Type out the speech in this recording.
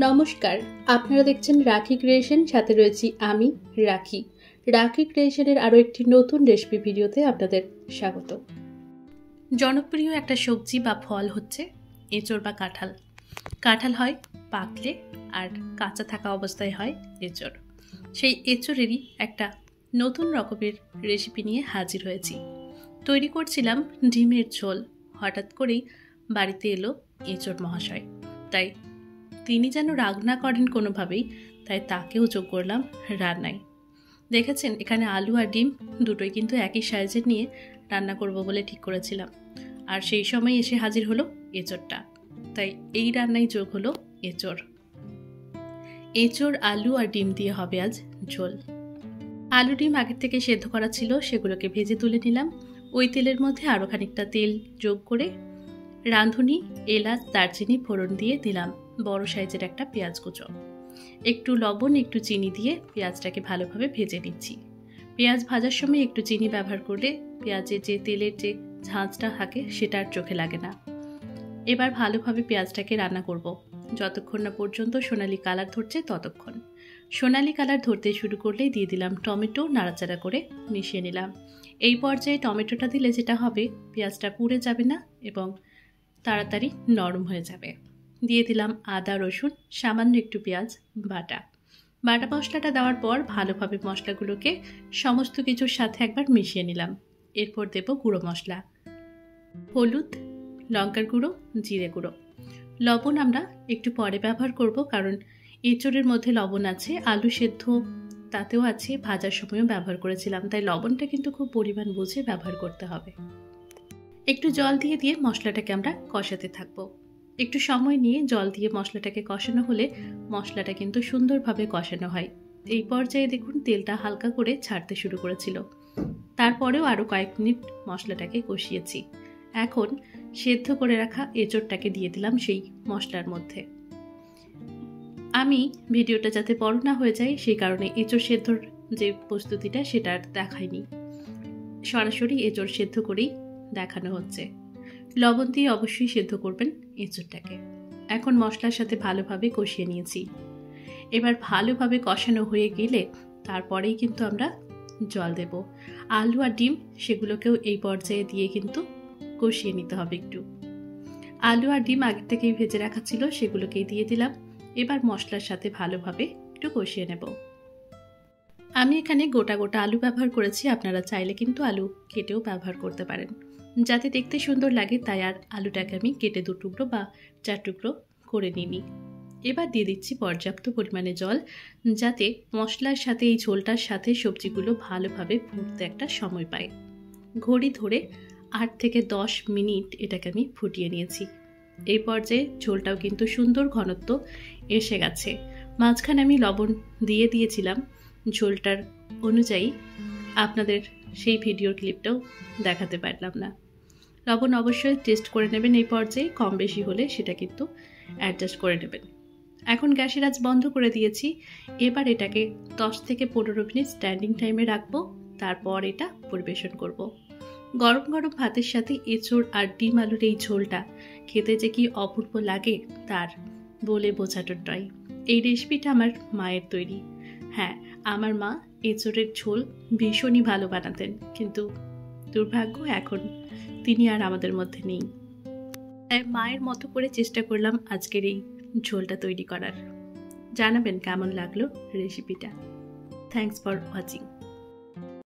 নমস্কার, আপনারা দেখছেন রাখি ক্রিয়েশন, সাথে রয়েছি আমি রাখি। রাখি ক্রিয়েশনের আরও একটি নতুন রেসিপি ভিডিওতে আপনাদের স্বাগত। জনপ্রিয় একটা সবজি বা ফল হচ্ছে এঁচড় বা কাঁঠাল। কাঁঠাল হয় পাকলে আর কাঁচা থাকা অবস্থায় হয় এঁচড়। সেই এঁচড়েরই একটা নতুন রকমের রেসিপি নিয়ে হাজির হয়েছি। তৈরি করছিলাম ডিমের ঝোল, হঠাৎ করেই বাড়িতে এলো এঁচড় মহাশয়। তাই তিনি যেন রাগ না করেন কোনোভাবেই, তাই তাকেও যোগ করলাম রান্নায়। দেখেছেন এখানে আলু আর ডিম দুটোই কিন্তু একই সাইজের নিয়ে রান্না করব বলে ঠিক করেছিলাম, আর সেই সময় এসে হাজির হলো এঁচড়টা। তাই এই রান্নায় যোগ হলো এঁচড়। এঁচড়, আলু আর ডিম দিয়ে হবে আজ ঝোল। আলু ডিম আগের থেকে সেদ্ধ করা ছিল, সেগুলোকে ভেজে তুলে নিলাম। ওই তেলের মধ্যে আরও খানিকটা তেল যোগ করে রাঁধুনি, এলাচ, দারচিনি ফোড়ন দিয়ে দিলাম বড় সাইজের একটা পেঁয়াজ কুচো। একটু লবণ, একটু চিনি দিয়ে পেঁয়াজটাকে ভালোভাবে ভেজে নিচ্ছি। পেঁয়াজ ভাজার সময় একটু চিনি ব্যবহার করলে পেঁয়াজের যে তেলের যে ঝাঁঝটা থাকে সেটা আর চোখে লাগে না। এবার ভালোভাবে পেঁয়াজটাকে রান্না করব যতক্ষণ না পর্যন্ত সোনালি কালার ধরছে ততক্ষণ। সোনালি কালার ধরতে শুরু করলেই দিয়ে দিলাম টমেটো, নাড়াচাড়া করে মিশিয়ে নিলাম। এই পর্যায়ে টমেটোটা দিলে যেটা হবে, পেঁয়াজটা পুড়ে যাবে না এবং তাড়াতাড়ি নরম হয়ে যাবে। দিয়ে দিলাম আদা, রসুন, সামান্য একটু পেঁয়াজ বাটা। বাটা মশলাটা দেওয়ার পর ভালোভাবে মশলাগুলোকে সমস্ত কিছুর সাথে একবার মিশিয়ে নিলাম। এরপর দেব গুঁড়ো মশলা, হলুদ, লঙ্কার গুঁড়ো, জিরে গুঁড়ো। লবণ আমরা একটু পরে ব্যবহার করব, কারণ এঁচড়ের মধ্যে লবণ আছে, আলু সেদ্ধ তাতেও আছে, ভাজার সময়ও ব্যবহার করেছিলাম, তাই লবণটা কিন্তু খুব পরিমাণ বুঝে ব্যবহার করতে হবে। একটু জল দিয়ে দিয়ে মশলাটাকে আমরা কষাতে থাকবো। একটু সময় নিয়ে জল দিয়ে মশলাটাকে কষানো হলে মশলাটা কিন্তু সুন্দরভাবে কষানো হয়। এই পর্যায়ে দেখুন তেলটা হালকা করে ছাড়তে শুরু করেছিল। তারপরেও আরও কয়েক মিনিট মশলাটাকে কষিয়েছি। এখন সেদ্ধ করে রাখা এঁচড়টাকে দিয়ে দিলাম সেই মশলার মধ্যে। আমি ভিডিওটা যাতে বড় না হয়ে যায় সেই কারণে এঁচড় সেদ্ধর যে প্রস্তুতিটা সেটা আর দেখাইনি, সরাসরি এঁচড় সেদ্ধ করেই দেখানো হচ্ছে। লবণ দিয়ে অবশ্যই সেদ্ধ করবেন এঁচড়টাকে। এখন মশলার সাথে ভালোভাবে কষিয়ে নিয়েছি। এবার ভালোভাবে কষানো হয়ে গেলে তারপরেই কিন্তু আমরা জল দেব। আলু আর ডিম সেগুলোকেও এই পর্যায়ে দিয়ে কিন্তু কষিয়ে নিতে হবে একটু। আলু আর ডিম আগের থেকেই ভেজে রাখা ছিল, সেগুলোকেই দিয়ে দিলাম। এবার মশলার সাথে ভালোভাবে একটু কষিয়ে নেব। আমি এখানে গোটা গোটা আলু ব্যবহার করেছি, আপনারা চাইলে কিন্তু আলু কেটেও ব্যবহার করতে পারেন, যাতে দেখতে সুন্দর লাগে। তাই আর আলুটাকে আমি কেটে 2 টুকরো বা 4 টুকরো করে নিই। এবার দিয়ে দিচ্ছি পর্যাপ্ত পরিমাণে জল, যাতে মশলার সাথে এই ঝোলটার সাথে সবজিগুলো ভালোভাবে ফুটতে একটা সময় পায়। ঘড়ি ধরে 8 থেকে 10 মিনিট এটাকে আমি ফুটিয়ে নিয়েছি। এই পর্যায়ে ঝোলটাও কিন্তু সুন্দর ঘনত্ব এসে গেছে। মাঝখানে আমি লবণ দিয়ে দিয়েছিলাম ঝোলটার অনুযায়ী, আপনাদের সেই ভিডিও ক্লিপটাও দেখাতে পারলাম না। লবণ অবশ্যই টেস্ট করে নেবেন, এই পর্যায়ে কম বেশি হলে সেটা কিন্তু অ্যাডজাস্ট করে নেবেন। এখন গ্যাসের আঁচ বন্ধ করে দিয়েছি। এবার এটাকে 10 থেকে 15 মিনিট স্ট্যান্ডিং টাইমে রাখবো, তারপর এটা পরিবেশন করব। গরম গরম ভাতের সাথে এঁচড় আর ডিম আলুর এই ঝোলটা খেতে যে কি অপূর্ব লাগে তার বলে বোঝানোর নয়। এই রেসিপিটা আমার মায়ের তৈরি। হ্যাঁ, আমার মা এঁচড়ের ঝোল ভীষণই ভালো বানাতেন, কিন্তু দুর্ভাগ্য এখন তিনি আর আমাদের মধ্যে নেই। তাই মায়ের মতো করে চেষ্টা করলাম আজকের এই ঝোলটা তৈরি করার। জানাবেন কেমন লাগলো রেসিপিটা। Thanks for watching.